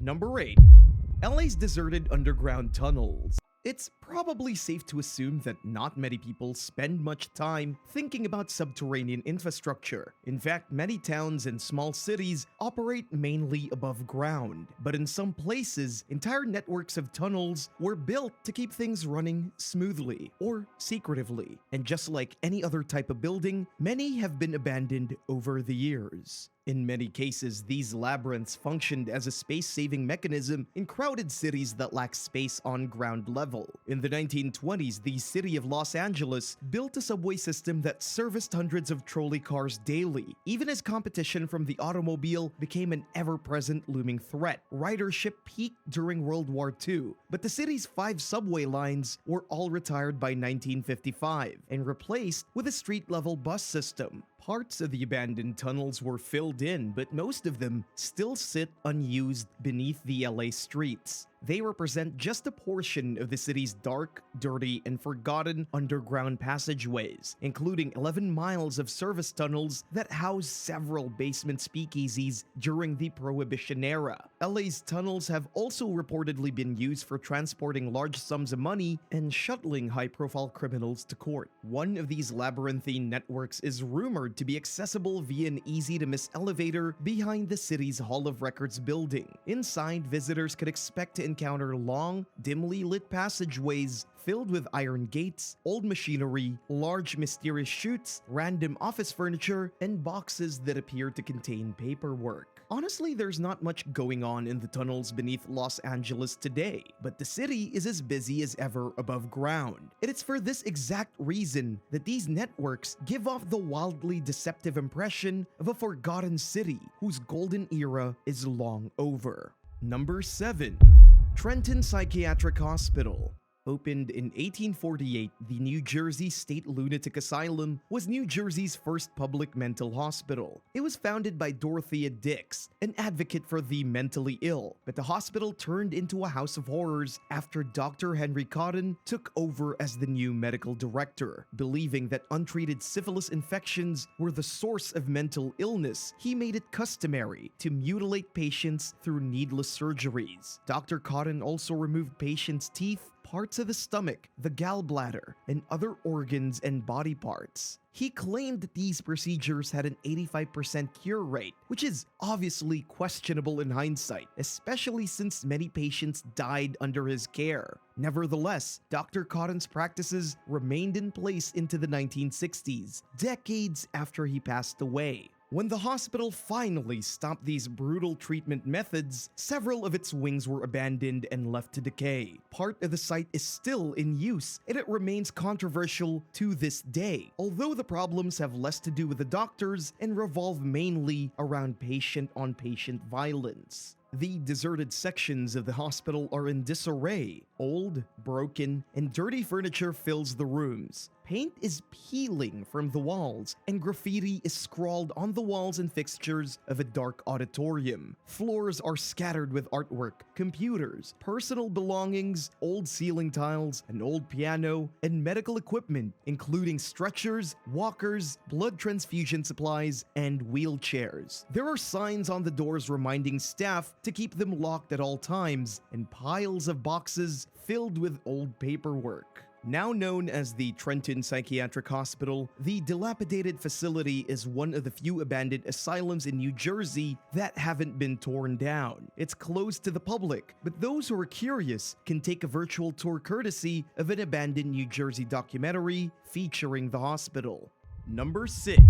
Number 8. LA's deserted underground tunnels. It's probably safe to assume that not many people spend much time thinking about subterranean infrastructure. In fact, many towns and small cities operate mainly above ground. But in some places, entire networks of tunnels were built to keep things running smoothly or secretively. And just like any other type of building, many have been abandoned over the years. In many cases, these labyrinths functioned as a space-saving mechanism in crowded cities that lack space on ground level. In the 1920s, the city of Los Angeles built a subway system that serviced hundreds of trolley cars daily, even as competition from the automobile became an ever-present looming threat. Ridership peaked during World War II, but the city's 5 subway lines were all retired by 1955 and replaced with a street-level bus system. Parts of the abandoned tunnels were filled in, but most of them still sit unused beneath the LA streets. They represent just a portion of the city's dark, dirty, and forgotten underground passageways, including 11 miles of service tunnels that house several basement speakeasies during the Prohibition era. LA's tunnels have also reportedly been used for transporting large sums of money and shuttling high-profile criminals to court. One of these labyrinthine networks is rumored to be accessible via an easy-to-miss elevator behind the city's Hall of Records building. Inside, visitors could expect to encounter long, dimly lit passageways filled with iron gates, old machinery, large mysterious chutes, random office furniture, and boxes that appear to contain paperwork. Honestly, there's not much going on in the tunnels beneath Los Angeles today, but the city is as busy as ever above ground. And it's for this exact reason that these networks give off the wildly deceptive impression of a forgotten city whose golden era is long over. Number 7. Trenton Psychiatric Hospital. Opened in 1848, the New Jersey State Lunatic Asylum was New Jersey's first public mental hospital. It was founded by Dorothea Dix, an advocate for the mentally ill, but the hospital turned into a house of horrors after Dr. Henry Cotton took over as the new medical director. Believing that untreated syphilis infections were the source of mental illness, he made it customary to mutilate patients through needless surgeries. Dr. Cotton also removed patients' teeth, parts of the stomach, the gallbladder, and other organs and body parts. He claimed that these procedures had an 85% cure rate, which is obviously questionable in hindsight, especially since many patients died under his care. Nevertheless, Dr. Cotton's practices remained in place into the 1960s, decades after he passed away. When the hospital finally stopped these brutal treatment methods, several of its wings were abandoned and left to decay. Part of the site is still in use, and it remains controversial to this day, although the problems have less to do with the doctors and revolve mainly around patient-on-patient violence. The deserted sections of the hospital are in disarray. Old, broken, and dirty furniture fills the rooms. Paint is peeling from the walls, and graffiti is scrawled on the walls and fixtures of a dark auditorium. Floors are scattered with artwork, computers, personal belongings, old ceiling tiles, an old piano, and medical equipment, including stretchers, walkers, blood transfusion supplies, and wheelchairs. There are signs on the doors reminding staff to keep them locked at all times, and piles of boxes filled with old paperwork. Now known as the Trenton Psychiatric Hospital, the dilapidated facility is one of the few abandoned asylums in New Jersey that haven't been torn down. It's closed to the public, but those who are curious can take a virtual tour courtesy of an abandoned New Jersey documentary featuring the hospital. Number 6.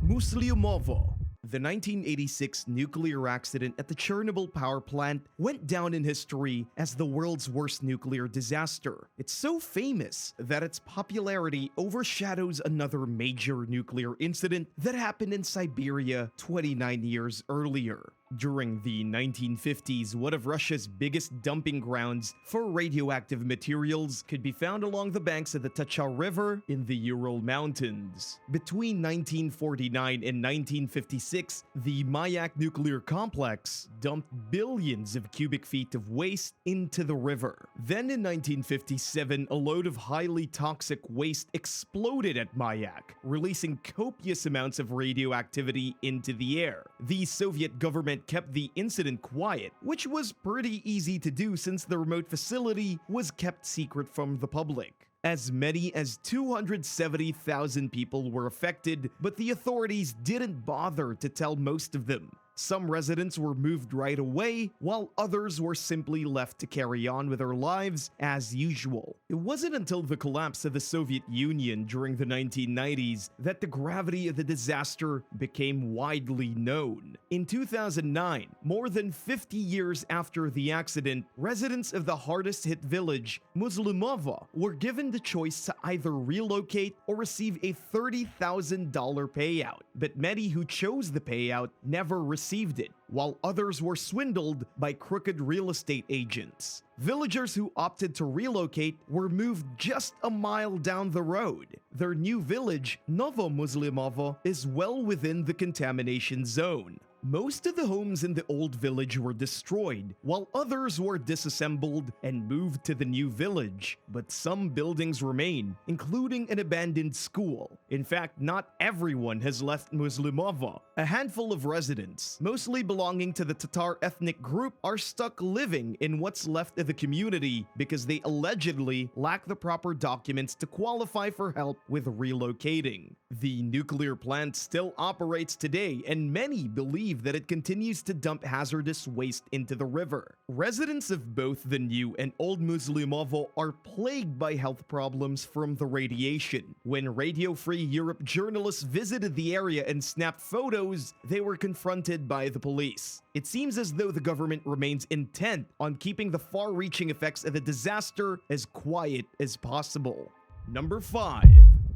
Muslimovo. The 1986 nuclear accident at the Chernobyl power plant went down in history as the world's worst nuclear disaster. It's so famous that its popularity overshadows another major nuclear incident that happened in Siberia 29 years earlier. During the 1950s, one of Russia's biggest dumping grounds for radioactive materials could be found along the banks of the Tawarga River in the Ural Mountains. Between 1949 and 1956, the Mayak nuclear complex dumped billions of cubic feet of waste into the river. Then in 1957, a load of highly toxic waste exploded at Mayak, releasing copious amounts of radioactivity into the air. The Soviet government government kept the incident quiet, which was pretty easy to do since the remote facility was kept secret from the public. As many as 270,000 people were affected, but the authorities didn't bother to tell most of them. Some residents were moved right away, while others were simply left to carry on with their lives as usual. It wasn't until the collapse of the Soviet Union during the 1990s that the gravity of the disaster became widely known. In 2009, more than 50 years after the accident, residents of the hardest-hit village, Muslimova, were given the choice to either relocate or receive a $30,000 payout. But many who chose the payout never received it, while others were swindled by crooked real estate agents. Villagers who opted to relocate were moved just a mile down the road. Their new village, Novo Muslimovo, is well within the contamination zone. Most of the homes in the old village were destroyed, while others were disassembled and moved to the new village. But some buildings remain, including an abandoned school. In fact, not everyone has left Muslimovo. A handful of residents, mostly belonging to the Tatar ethnic group, are stuck living in what's left of the community because they allegedly lack the proper documents to qualify for help with relocating. The nuclear plant still operates today, and many believe that it continues to dump hazardous waste into the river. Residents of both the new and old Muslimovo are plagued by health problems from the radiation. When Radio Free Europe journalists visited the area and snapped photos, they were confronted by the police. It seems as though the government remains intent on keeping the far-reaching effects of the disaster as quiet as possible. Number 5.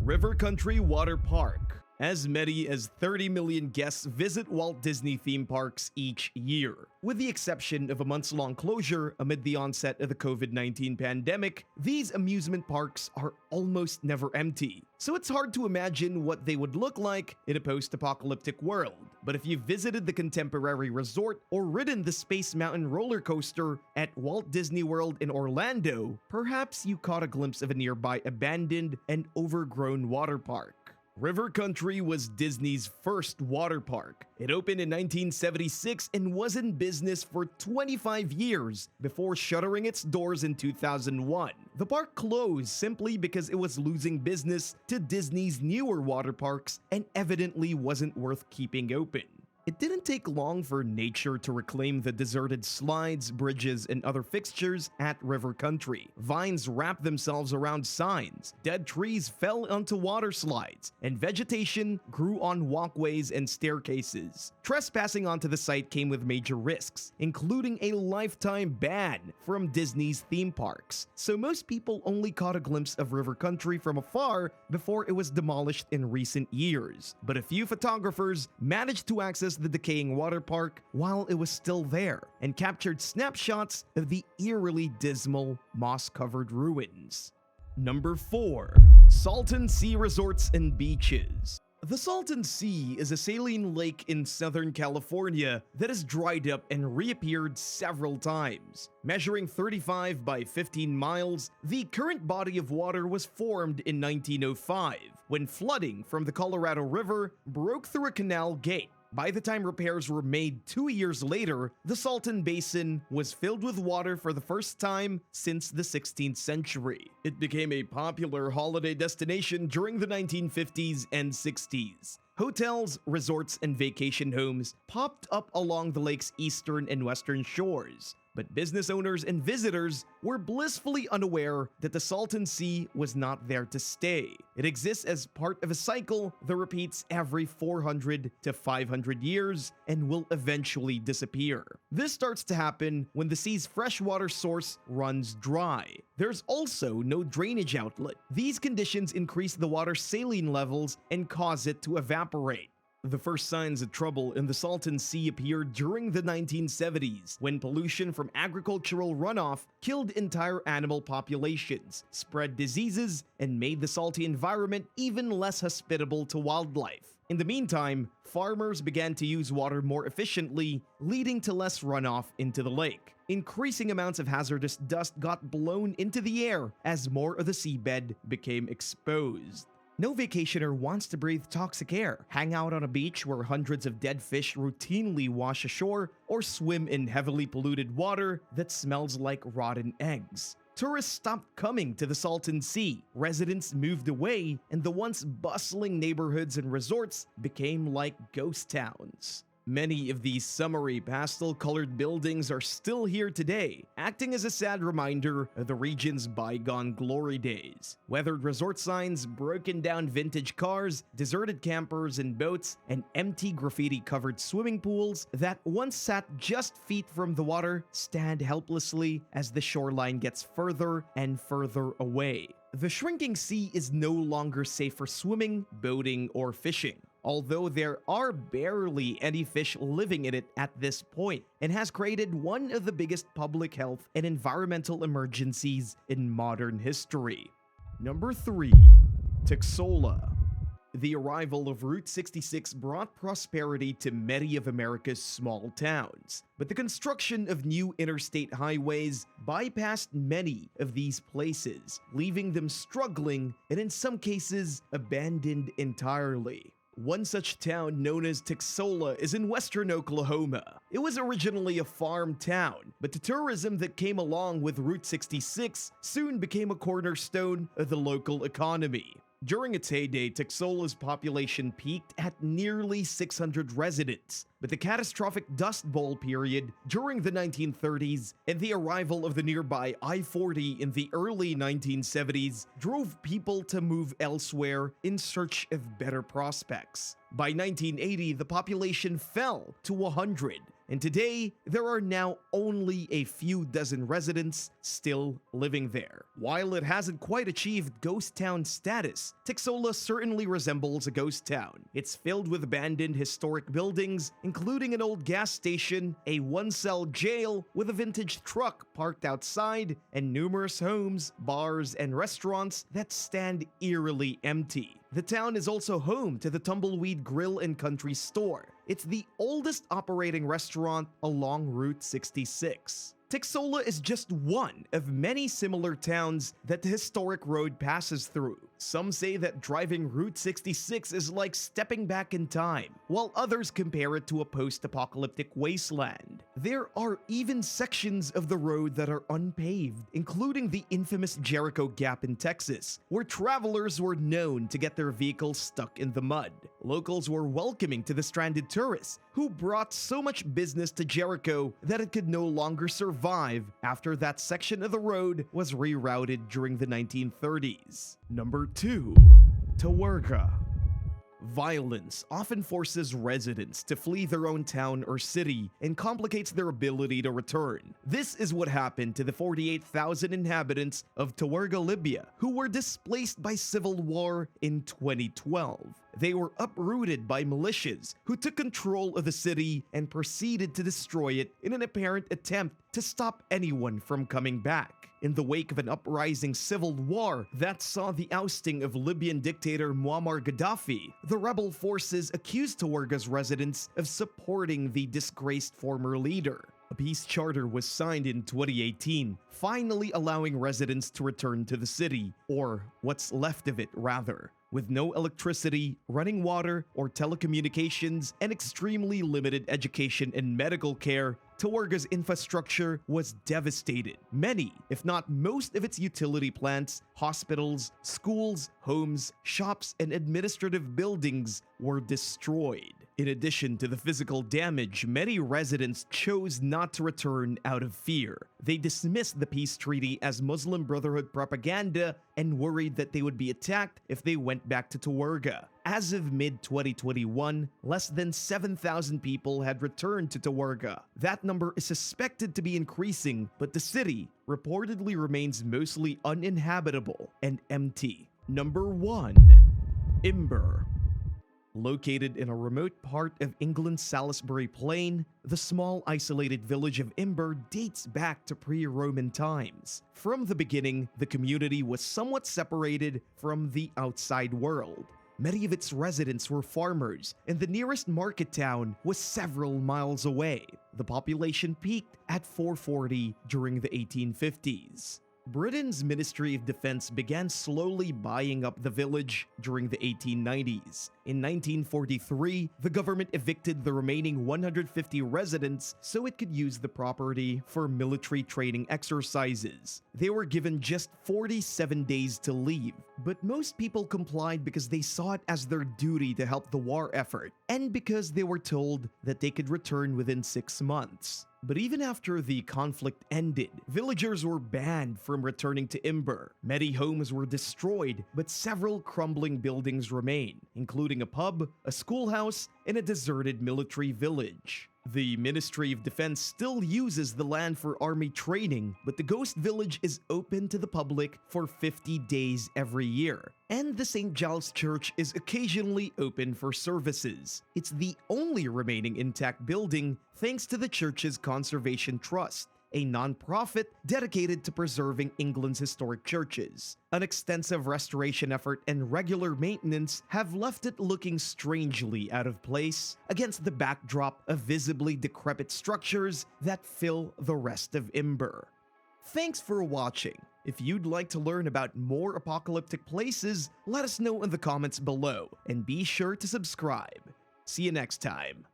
River Country Water Park. As many as 30 million guests visit Walt Disney theme parks each year. With the exception of a months-long closure amid the onset of the COVID-19 pandemic, these amusement parks are almost never empty. So it's hard to imagine what they would look like in a post-apocalyptic world. But if you've visited the Contemporary Resort or ridden the Space Mountain roller coaster at Walt Disney World in Orlando, perhaps you caught a glimpse of a nearby abandoned and overgrown water park. River Country was Disney's first water park. It opened in 1976 and was in business for 25 years before shuttering its doors in 2001. The park closed simply because it was losing business to Disney's newer water parks and evidently wasn't worth keeping open. It didn't take long for nature to reclaim the deserted slides, bridges, and other fixtures at River Country. Vines wrapped themselves around signs, dead trees fell onto water slides, and vegetation grew on walkways and staircases. Trespassing onto the site came with major risks, including a lifetime ban from Disney's theme parks. So most people only caught a glimpse of River Country from afar before it was demolished in recent years. But a few photographers managed to access the decaying water park while it was still there and captured snapshots of the eerily dismal moss-covered ruins. Number 4. Salton Sea Resorts and Beaches. The Salton Sea is a saline lake in Southern California that has dried up and reappeared several times. Measuring 35 by 15 miles, the current body of water was formed in 1905 when flooding from the Colorado River broke through a canal gate. By the time repairs were made 2 years later, the Salton Basin was filled with water for the first time since the 16th century. It became a popular holiday destination during the 1950s and 60s. Hotels, resorts, and vacation homes popped up along the lake's eastern and western shores. But business owners and visitors were blissfully unaware that the Salton Sea was not there to stay. It exists as part of a cycle that repeats every 400 to 500 years and will eventually disappear. This starts to happen when the sea's freshwater source runs dry. There's also no drainage outlet. These conditions increase the water's saline levels and cause it to evaporate. The first signs of trouble in the Salton Sea appeared during the 1970s, when pollution from agricultural runoff killed entire animal populations, spread diseases, and made the salty environment even less hospitable to wildlife. In the meantime, farmers began to use water more efficiently, leading to less runoff into the lake. Increasing amounts of hazardous dust got blown into the air as more of the seabed became exposed. No vacationer wants to breathe toxic air, hang out on a beach where hundreds of dead fish routinely wash ashore, or swim in heavily polluted water that smells like rotten eggs. Tourists stopped coming to the Salton Sea, residents moved away, and the once bustling neighborhoods and resorts became like ghost towns. Many of these summery pastel-colored buildings are still here today, acting as a sad reminder of the region's bygone glory days. Weathered resort signs, broken-down vintage cars, deserted campers and boats, and empty graffiti-covered swimming pools that once sat just feet from the water stand helplessly as the shoreline gets further and further away. The shrinking sea is no longer safe for swimming, boating, or fishing, although there are barely any fish living in it at this point, and has created one of the biggest public health and environmental emergencies in modern history. Number 3. Texola. The arrival of Route 66 brought prosperity to many of America's small towns, but the construction of new interstate highways bypassed many of these places, leaving them struggling and in some cases abandoned entirely. One such town known as Texola is in western Oklahoma. It was originally a farm town, but the tourism that came along with Route 66 soon became a cornerstone of the local economy. During its heyday, Texola's population peaked at nearly 600 residents, but the catastrophic Dust Bowl period during the 1930s and the arrival of the nearby I-40 in the early 1970s drove people to move elsewhere in search of better prospects. By 1980, the population fell to 100, and today there are now only a few dozen residents still living there. While it hasn't quite achieved ghost town status, Texola certainly resembles a ghost town. It's filled with abandoned historic buildings, including an old gas station, a one-cell jail with a vintage truck parked outside, and numerous homes, bars, and restaurants that stand eerily empty. The town is also home to the Tumbleweed Grill and Country Store. It's the oldest operating restaurant along Route 66. Texola is just one of many similar towns that the historic road passes through. Some say that driving Route 66 is like stepping back in time, while others compare it to a post-apocalyptic wasteland. There are even sections of the road that are unpaved, including the infamous Jericho Gap in Texas, where travelers were known to get their vehicles stuck in the mud. Locals were welcoming to the stranded tourists, who brought so much business to Jericho that it could no longer survive after that section of the road was rerouted during the 1930s. Number 2. Tawarga. Violence often forces residents to flee their own town or city and complicates their ability to return. This is what happened to the 48,000 inhabitants of Tawarga, Libya, who were displaced by civil war in 2012. They were uprooted by militias who took control of the city and proceeded to destroy it in an apparent attempt to stop anyone from coming back. In the wake of an uprising civil war that saw the ousting of Libyan dictator Muammar Gaddafi, the rebel forces accused Tawarga's residents of supporting the disgraced former leader. A peace charter was signed in 2018, finally allowing residents to return to the city, or what's left of it rather. With no electricity, running water, or telecommunications, and extremely limited education and medical care, Tawarga's infrastructure was devastated. Many, if not most of its utility plants, hospitals, schools, homes, shops, and administrative buildings were destroyed. In addition to the physical damage, many residents chose not to return out of fear. They dismissed the peace treaty as Muslim Brotherhood propaganda and worried that they would be attacked if they went back to Tawarga. As of mid-2021, less than 7,000 people had returned to Tawarga. That number is suspected to be increasing, but the city reportedly remains mostly uninhabitable and empty. Number 1. Ember. Located in a remote part of England's Salisbury Plain, the small isolated village of Ember dates back to pre-Roman times. From the beginning, the community was somewhat separated from the outside world. Many of its residents were farmers, and the nearest market town was several miles away. The population peaked at 440 during the 1850s. Britain's Ministry of Defense began slowly buying up the village during the 1890s. In 1943, the government evicted the remaining 150 residents so it could use the property for military training exercises. They were given just 47 days to leave, but most people complied because they saw it as their duty to help the war effort, and because they were told that they could return within 6 months. But even after the conflict ended, villagers were banned from returning to Ember. Many homes were destroyed, but several crumbling buildings remain, including a pub, a schoolhouse, and a deserted military village. The Ministry of Defense still uses the land for army training, but the ghost village is open to the public for 50 days every year. And the St. Giles Church is occasionally open for services. It's the only remaining intact building thanks to the church's Conservation Trust, a non-profit dedicated to preserving England's historic churches. An extensive restoration effort and regular maintenance have left it looking strangely out of place against the backdrop of visibly decrepit structures that fill the rest of Ember. Thanks for watching. If you'd like to learn about more apocalyptic places, let us know in the comments below, and be sure to subscribe. See you next time.